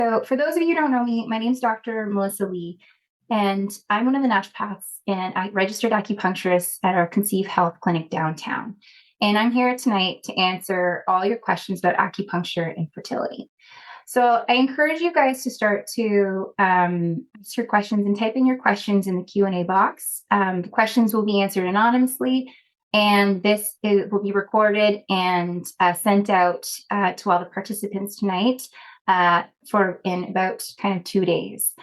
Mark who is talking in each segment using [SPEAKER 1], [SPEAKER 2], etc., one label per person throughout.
[SPEAKER 1] So, for those of you who don't know me, my name is Dr. Melissa Lee, and I'm one of the naturopaths and I registered acupuncturist at our Conceive Health Clinic downtown. And I'm here tonight to answer all your questions about acupuncture and fertility. So, I encourage you guys to start to ask your questions and type in your questions in the Q&A box. The questions will be answered anonymously, and will be recorded and sent out to all the participants tonight in about kind of 2 days.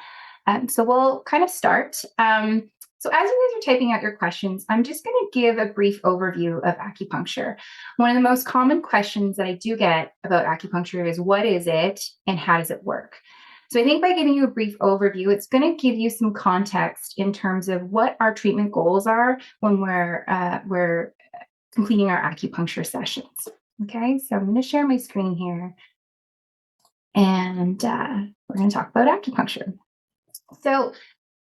[SPEAKER 1] So we'll kind of start. So as you guys are typing out your questions, I'm just going to give a brief overview of acupuncture. One of the most common questions that I do get about acupuncture is, what is it and how does it work? So I think by giving you a brief overview, it's going to give you some context in terms of what our treatment goals are when we're completing our acupuncture sessions. Okay, so I'm going to share my screen here. And we're going to talk about acupuncture. So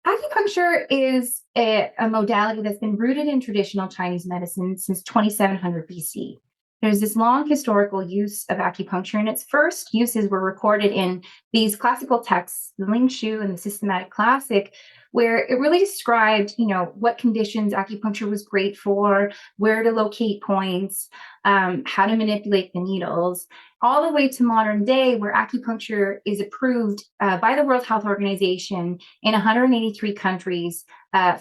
[SPEAKER 1] acupuncture is a modality that's been rooted in traditional Chinese medicine since 2700 BC. There's this long historical use of acupuncture, and its first uses were recorded in these classical texts, the Ling Shu and the Systematic Classic, where it really described, what conditions acupuncture was great for, where to locate points, how to manipulate the needles, all the way to modern day, where acupuncture is approved by the World Health Organization in 183 countries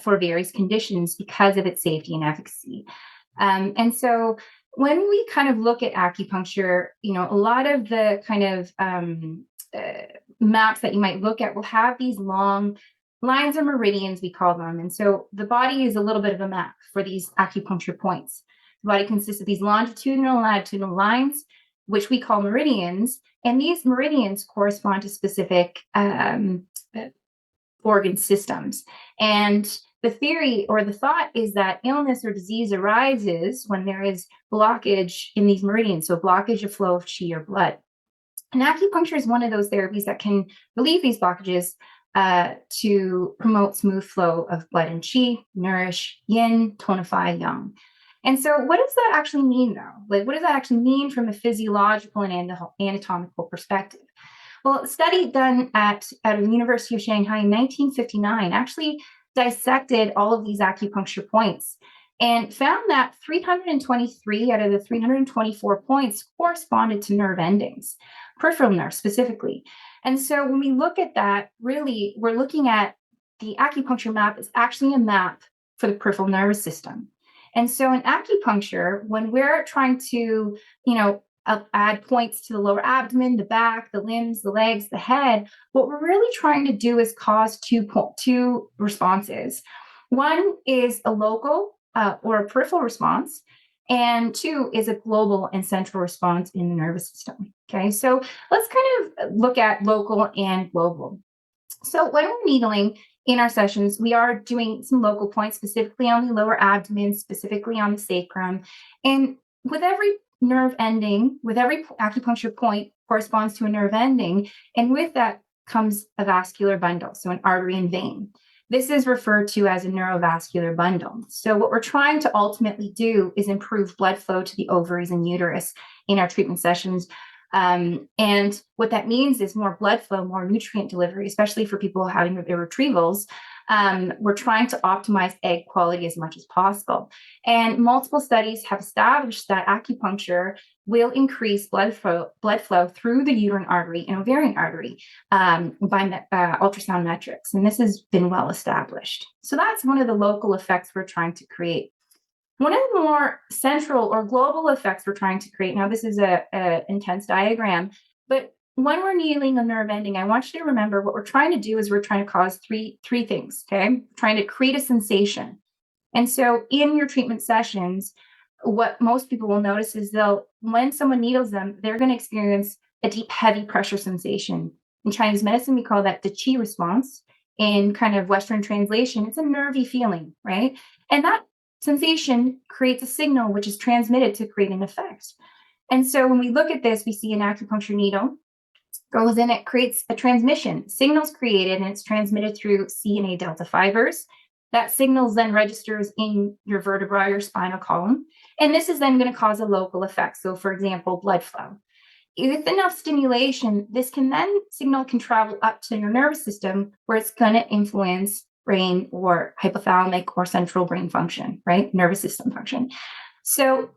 [SPEAKER 1] for various conditions because of its safety and efficacy. And so when we kind of look at acupuncture, a lot of the kind of maps that you might look at will have these long lines or meridians, we call them. And so the body is a little bit of a map for these acupuncture points. The body consists of these longitudinal and latitudinal lines, which we call meridians. And these meridians correspond to specific organ systems. And the theory or the thought is that illness or disease arises when there is blockage in these meridians, so blockage of flow of qi or blood. And acupuncture is one of those therapies that can relieve these blockages to promote smooth flow of blood and qi, nourish yin, tonify yang. And so what does that actually mean, though? What does that actually mean from a physiological and anatomical perspective? Well, a study done out of the University of Shanghai in 1959 actually dissected all of these acupuncture points and found that 323 out of the 324 points corresponded to nerve endings, peripheral nerves specifically. And so when we look at that, really, we're looking at the acupuncture map is actually a map for the peripheral nervous system. And so in acupuncture, when we're trying to, add points to the lower abdomen, the back, the limbs, the legs, the head, what we're really trying to do is cause two responses. One is a local or a peripheral response, and two is a global and central response in the nervous system. Okay, so let's kind of look at local and global. So when we're needling in our sessions, we are doing some local points, specifically on the lower abdomen, specifically on the sacrum. And with every nerve ending, with every acupuncture point corresponds to a nerve ending. And with that comes a vascular bundle, so an artery and vein. This is referred to as a neurovascular bundle. So what we're trying to ultimately do is improve blood flow to the ovaries and uterus in our treatment sessions. And what that means is more blood flow, more nutrient delivery, especially for people having their retrievals. We're trying to optimize egg quality as much as possible. And multiple studies have established that acupuncture will increase blood flow through the uterine artery and ovarian artery by ultrasound metrics. And this has been well established. So that's one of the local effects we're trying to create. One of the more central or global effects we're trying to create, now this is a intense diagram, but when we're needling a nerve ending, I want you to remember what we're trying to do is we're trying to cause three things, okay? We're trying to create a sensation. And so in your treatment sessions, what most people will notice is when someone needles them, they're going to experience a deep, heavy pressure sensation. In Chinese medicine, we call that the qi response. In kind of Western translation, it's a nervy feeling, right? And that sensation creates a signal which is transmitted to create an effect. And so when we look at this, we see an acupuncture needle goes in, it creates a transmission. Signals created, and it's transmitted through C and A delta fibers. That signals then registers in your vertebrae or spinal column. And this is then going to cause a local effect. So for example, blood flow. with enough stimulation, this signal can travel up to your nervous system where it's going to influence brain or hypothalamic or central brain function, right? Nervous system function. So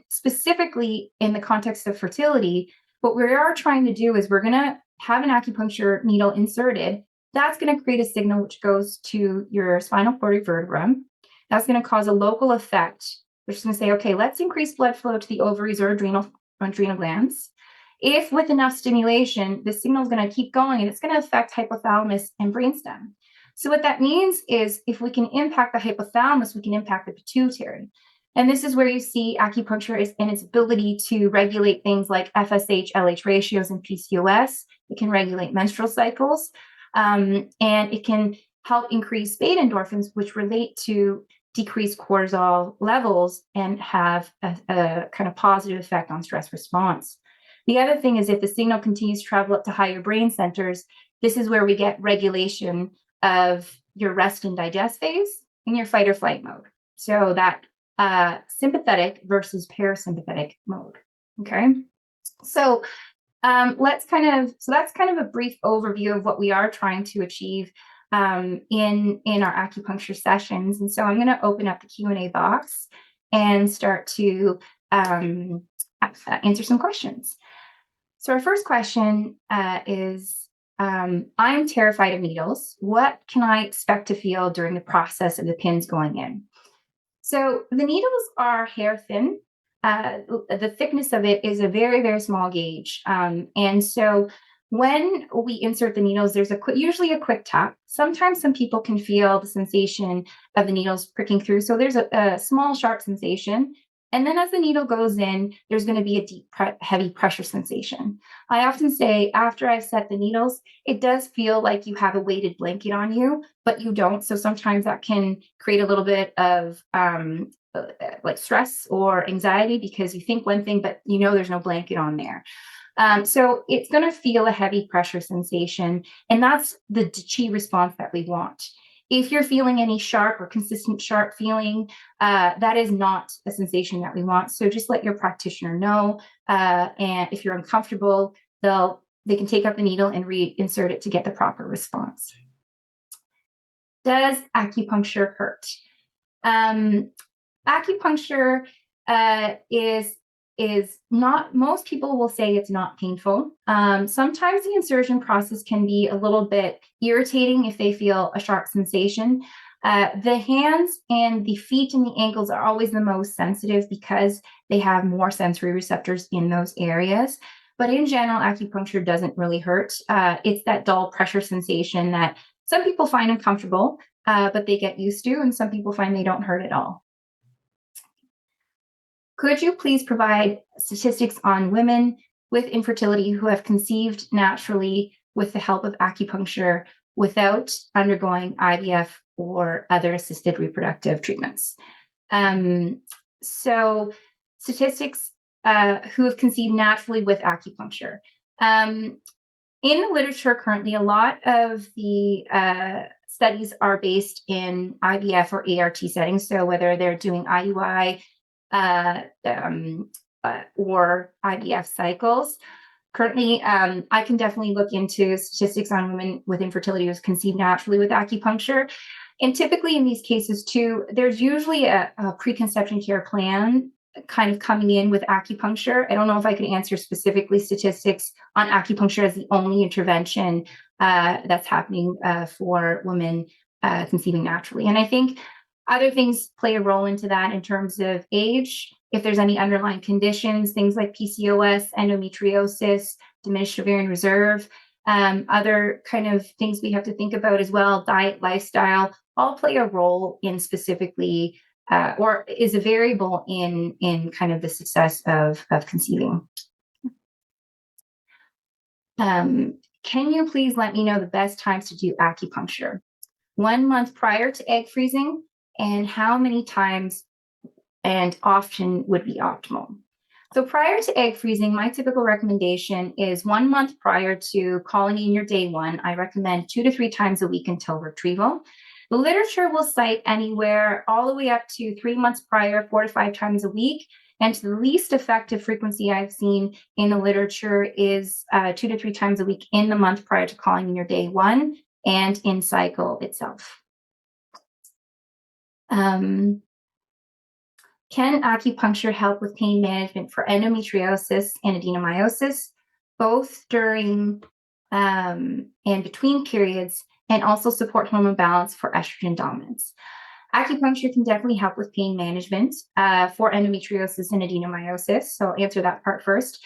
[SPEAKER 1] specifically in the context of fertility, what we are trying to do is we're going to have an acupuncture needle inserted. That's going to create a signal which goes to your spinal cord vertebra. That's going to cause a local effect, which is going to say, okay, let's increase blood flow to the ovaries or adrenal glands. If with enough stimulation, the signal is going to keep going and it's going to affect hypothalamus and brainstem. So what that means is if we can impact the hypothalamus, we can impact the pituitary. And this is where you see acupuncture in its ability to regulate things like FSH, LH ratios, and PCOS. It can regulate menstrual cycles, and it can help increase beta endorphins, which relate to decreased cortisol levels and have a kind of positive effect on stress response. The other thing is if the signal continues to travel up to higher brain centers, this is where we get regulation of your rest and digest phase in your fight or flight mode. So that sympathetic versus parasympathetic mode. Okay. So that's kind of a brief overview of what we are trying to achieve in our acupuncture sessions. And so I'm going to open up the Q&A box and start to answer some questions. So our first question is, I'm terrified of needles. What can I expect to feel during the process of the pins going in? So the needles are hair thin. The thickness of it is a very, very small gauge. And so when we insert the needles, there's usually a quick tap. Sometimes some people can feel the sensation of the needles pricking through. So there's a small, sharp sensation. And then as the needle goes in, there's going to be a deep, heavy pressure sensation. I often say after I've set the needles, it does feel like you have a weighted blanket on you, but you don't. So sometimes that can create a little bit of like stress or anxiety because you think one thing, but you know there's no blanket on there. So it's going to feel a heavy pressure sensation, and that's the chi response that we want. If you're feeling any sharp or consistent sharp feeling, that is not a sensation that we want. So just let your practitioner know. And if you're uncomfortable, they can take up the needle and reinsert it to get the proper response. Does acupuncture hurt? Acupuncture is not, most people will say it's not painful. Sometimes the insertion process can be a little bit irritating if they feel a sharp sensation. The hands and the feet and the ankles are always the most sensitive because they have more sensory receptors in those areas. But in general, acupuncture doesn't really hurt. It's that dull pressure sensation that some people find uncomfortable, but they get used to, and some people find they don't hurt at all. Could you please provide statistics on women with infertility who have conceived naturally with the help of acupuncture without undergoing IVF or other assisted reproductive treatments? So statistics who have conceived naturally with acupuncture. In the literature currently, a lot of the studies are based in IVF or ART settings. So whether they're doing IUI, or IVF cycles. Currently, I can definitely look into statistics on women with infertility who's conceived naturally with acupuncture. And typically in these cases too, there's usually a preconception care plan kind of coming in with acupuncture. I don't know if I could answer specifically statistics on acupuncture as the only intervention that's happening for women conceiving naturally. And I think other things play a role into that in terms of age, if there's any underlying conditions, things like PCOS, endometriosis, diminished ovarian reserve, other kind of things we have to think about as well, diet, lifestyle, all play a role in specifically, or is a variable in kind of the success of conceiving. Can you please let me know the best times to do acupuncture? 1 month prior to egg freezing, and how many times and often would be optimal? So prior to egg freezing, my typical recommendation is 1 month prior to calling in your day one. I recommend 2 to 3 times a week until retrieval. The literature will cite anywhere all the way up to 3 months prior, 4 to 5 times a week. And the least effective frequency I've seen in the literature is 2 to 3 times a week in the month prior to calling in your day one and in cycle itself. Can acupuncture help with pain management for endometriosis and adenomyosis, both during and between periods, and also support hormone balance for estrogen dominance? Acupuncture can definitely help with pain management for endometriosis and adenomyosis. So I'll answer that part first.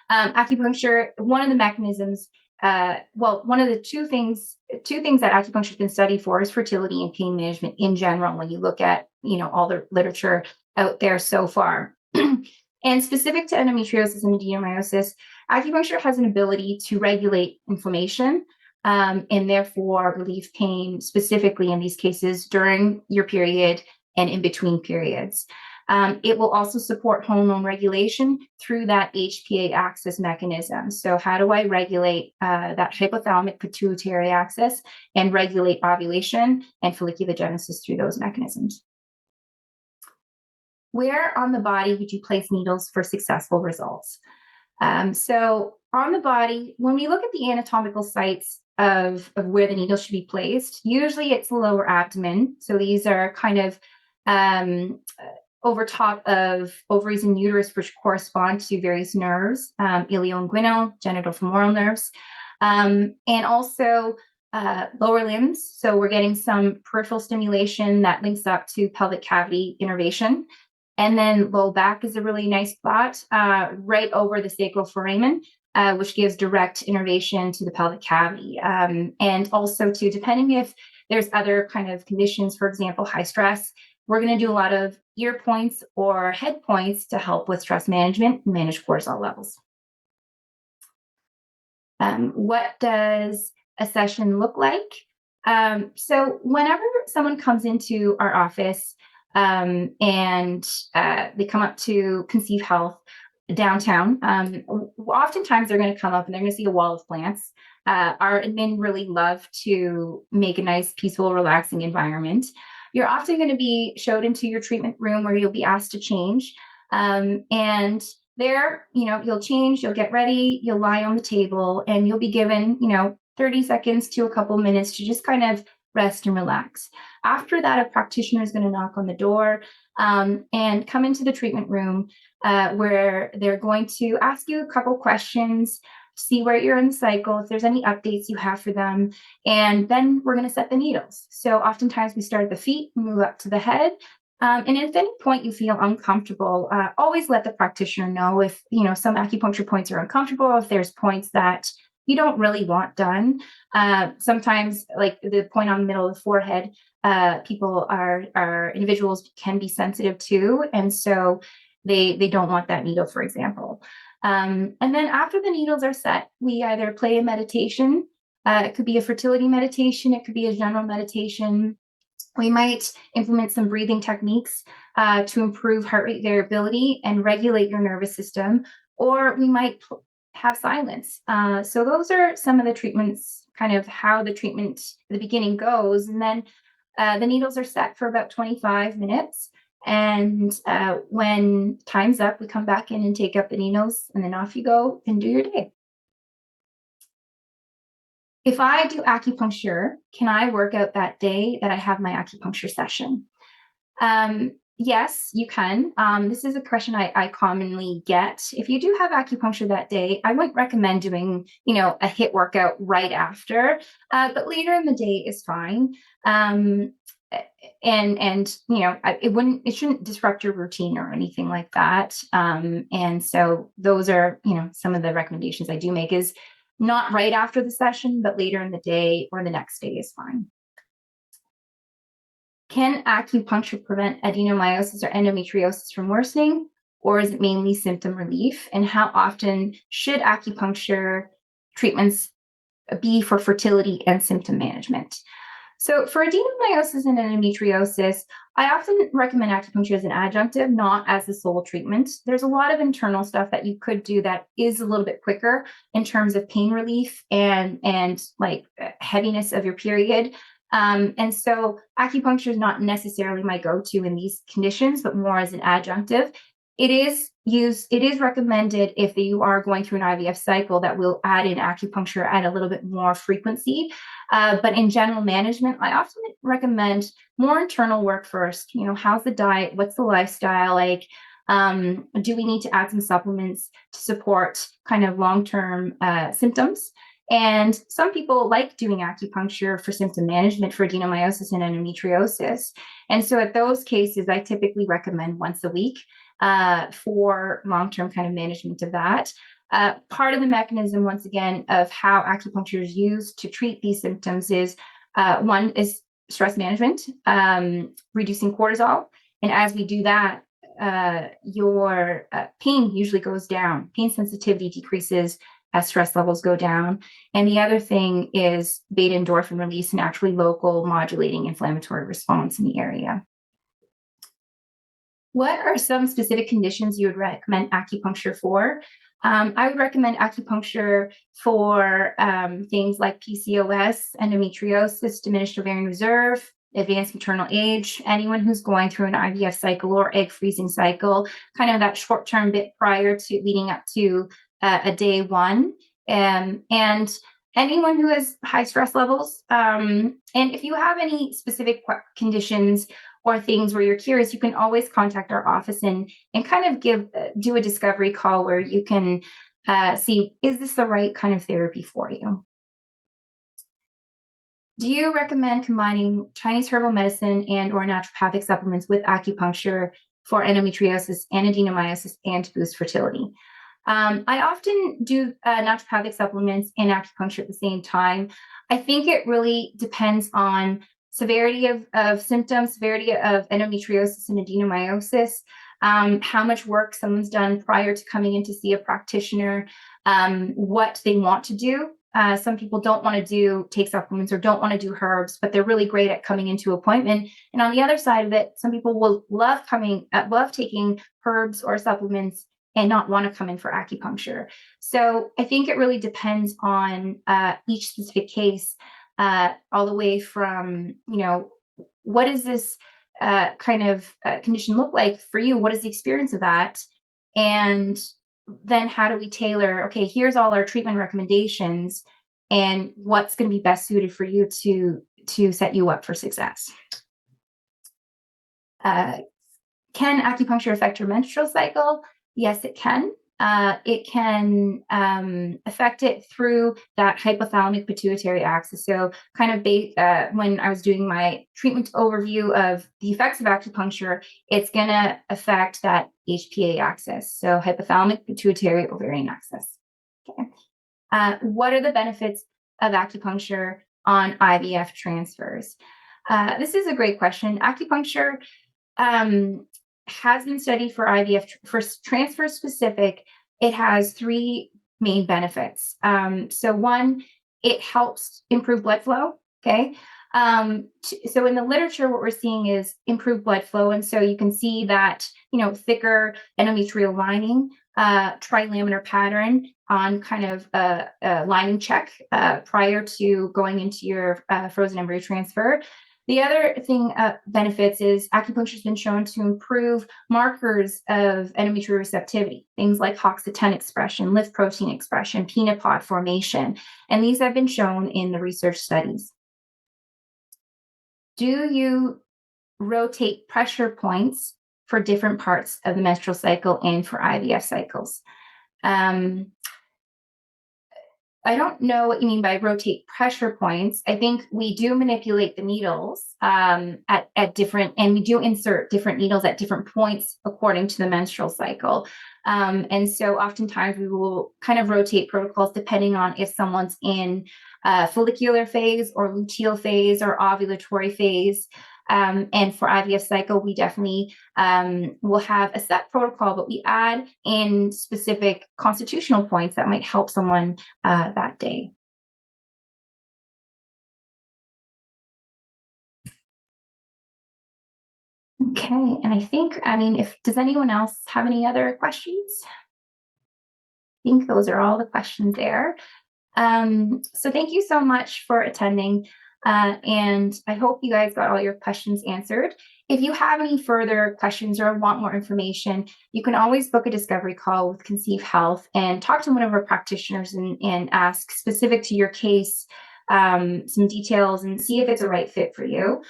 [SPEAKER 1] Acupuncture, one of the mechanisms, one of the two things that acupuncture has been studied for is fertility and pain management in general. When you look at, all the literature out there so far. And specific to endometriosis and adenomyosis, acupuncture has an ability to regulate inflammation and therefore relieve pain specifically in these cases during your period and in between periods. It will also support hormone regulation through that HPA axis mechanism. So how do I regulate that hypothalamic pituitary axis and regulate ovulation and folliculogenesis through those mechanisms? Where on the body would you place needles for successful results? So on the body, when we look at the anatomical sites of where the needle should be placed, usually it's the lower abdomen. So these are kind of over top of ovaries and uterus, which correspond to various nerves, ilioinguinal, genitofemoral nerves, and also lower limbs. So we're getting some peripheral stimulation that links up to pelvic cavity innervation. And then low back is a really nice spot right over the sacral foramen, which gives direct innervation to the pelvic cavity. And also too, depending if there's other kind of conditions, for example, high stress, we're going to do a lot of ear points or head points to help with stress management and manage cortisol levels. What does a session look like? So whenever someone comes into our office, and they come up to Conceive Health downtown. Oftentimes they're going to come up and they're going to see a wall of plants. Our admin really love to make a nice, peaceful, relaxing environment. You're often going to be showed into your treatment room where you'll be asked to change. And there, you'll change, you'll get ready, you'll lie on the table, and you'll be given, 30 seconds to a couple minutes to just kind of rest and relax. After that, a practitioner is going to knock on the door and come into the treatment room where they're going to ask you a couple questions, see where you're in the cycle, if there's any updates you have for them, and then we're going to set the needles. So oftentimes we start at the feet, move up to the head. And if at any point you feel uncomfortable, always let the practitioner know if, some acupuncture points are uncomfortable, if there's points that you don't really want done. Sometimes, like the point on the middle of the forehead, individuals can be sensitive to, and so they don't want that needle, for example. And then after the needles are set, we either play a meditation. It could be a fertility meditation. It could be a general meditation. We might implement some breathing techniques to improve heart rate variability and regulate your nervous system, or we might have silence. So those are some of the treatments, kind of how the treatment at the beginning goes. And then the needles are set for about 25 minutes. And when time's up, we come back in and take up the needles, and then off you go and do your day. If I do acupuncture, can I work out that day that I have my acupuncture session? Yes, you can. This is a question I commonly get. If you do have acupuncture that day, I wouldn't recommend doing, a HIIT workout right after, but later in the day is fine. It shouldn't disrupt your routine or anything like that. And so those are, some of the recommendations I do make is not right after the session, but later in the day or the next day is fine. Can acupuncture prevent adenomyosis or endometriosis from worsening, or is it mainly symptom relief? And how often should acupuncture treatments be for fertility and symptom management? So for adenomyosis and endometriosis, I often recommend acupuncture as an adjunctive, not as the sole treatment. There's a lot of internal stuff that you could do that is a little bit quicker in terms of pain relief and like heaviness of your period. And so acupuncture is not necessarily my go-to in these conditions, but more as an adjunctive. it is recommended if you are going through an IVF cycle that we'll add in acupuncture at a little bit more frequency. But in general management, I often recommend more internal work first. How's the diet? What's the lifestyle like? Do we need to add some supplements to support kind of long-term symptoms? And some people like doing acupuncture for symptom management for adenomyosis and endometriosis. And so at those cases, I typically recommend once a week for long-term kind of management of that. Part of the mechanism, once again, of how acupuncture is used to treat these symptoms is one is stress management, reducing cortisol. And as we do that, your pain usually goes down. Pain sensitivity decreases as stress levels go down. And the other thing is beta endorphin release and actually local modulating inflammatory response in the area. What are some specific conditions you would recommend acupuncture for? I would recommend acupuncture for things like PCOS, endometriosis, diminished ovarian reserve, advanced maternal age, anyone who's going through an IVF cycle or egg freezing cycle, kind of that short-term bit prior to leading up to a day one, and anyone who has high stress levels. And if you have any specific conditions or things where you're curious, you can always contact our office and kind of do a discovery call where you can see, is this the right kind of therapy for you? Do you recommend combining Chinese herbal medicine and or naturopathic supplements with acupuncture for endometriosis and adenomyosis and to boost fertility? I often do naturopathic supplements and acupuncture at the same time. I think it really depends on severity of symptoms, severity of endometriosis and adenomyosis, how much work someone's done prior to coming in to see a practitioner, what they want to do. Some people don't want to take supplements or don't want to do herbs, but they're really great at coming into appointment. And on the other side of it, some people will love taking herbs or supplements and not want to come in for acupuncture. So I think it really depends on each specific case, all the way from, what does this kind of condition look like for you? What is the experience of that? And then how do we tailor, okay, here's all our treatment recommendations and what's going to be best suited for you to set you up for success. Can acupuncture affect your menstrual cycle? Yes, it can. It can affect it through that hypothalamic pituitary axis. So kind of when I was doing my treatment overview of the effects of acupuncture, it's going to affect that HPA axis. So hypothalamic pituitary ovarian axis. Okay. What are the benefits of acupuncture on IVF transfers? This is a great question. Acupuncture has been studied for IVF for transfer specific. It has three main benefits. So one, it helps improve blood flow. Okay. So in the literature, what we're seeing is improved blood flow. And so you can see that, thicker endometrial lining, trilaminar pattern on kind of a lining check prior to going into your frozen embryo transfer. The other thing benefits is acupuncture has been shown to improve markers of endometrial receptivity, things like HOX-A10 expression, lymph protein expression, peanut pod formation, and these have been shown in the research studies. Do you rotate pressure points for different parts of the menstrual cycle and for IVF cycles? I don't know what you mean by rotate pressure points. I think we do manipulate the needles at different, and we do insert different needles at different points according to the menstrual cycle. And so oftentimes we will kind of rotate protocols depending on if someone's in follicular phase or luteal phase or ovulatory phase. And for IVF cycle, we definitely will have a set protocol, but we add in specific constitutional points that might help someone that day. Okay, and does anyone else have any other questions? I think those are all the questions there. So thank you so much for attending. And I hope you guys got all your questions answered. If you have any further questions or want more information, you can always book a discovery call with Conceive Health and talk to one of our practitioners and ask specific to your case some details and see if it's a right fit for you.